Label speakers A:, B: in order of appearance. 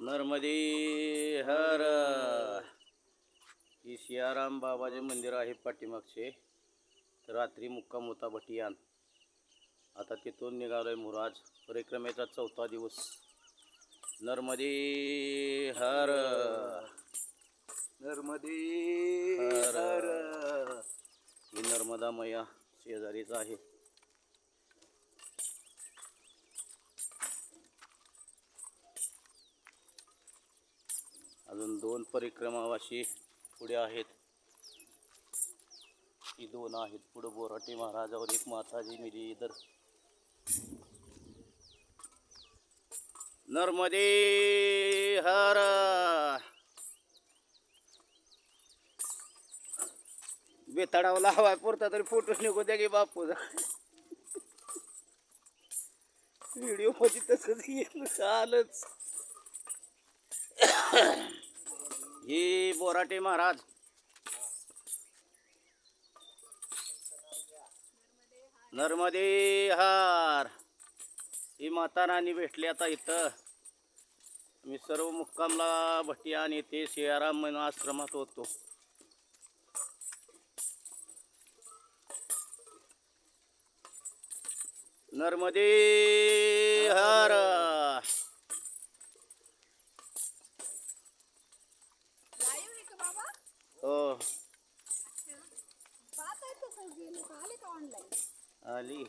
A: नर्मदे हर. ही सियाराम बाबाचे मंदिर आहे पाठीमागचे. रात्री मुक्काम होता भटियान. आता तिथून निघालोय मुराज. परिक्रमेचा 4था दिवस. नर्मदे हर.
B: नर्मदे
A: हर.
B: हर.
A: ही नर्मदा मैया शेजारीच आहे. अजून 2 परिक्रमावासी पुढे आहेत. ही 2 आहेत पुढे. बोराटे महाराजावर एक माताजी मिली इधर. नर्मदे हर. बेताडावर लावाय पुरता तरी फोटो निघू द्या की बापूचा. व्हिडिओ मध्ये तसंच गेलं आलंच. हे बोराटे महाराज. नर्मदे हर. ही माता राणी भेटली आता इथं. मी सर्व मुक्कामला भटियान येथे सियाराम म्हणून आश्रमात होतो. नर्मदे हर. हो आली.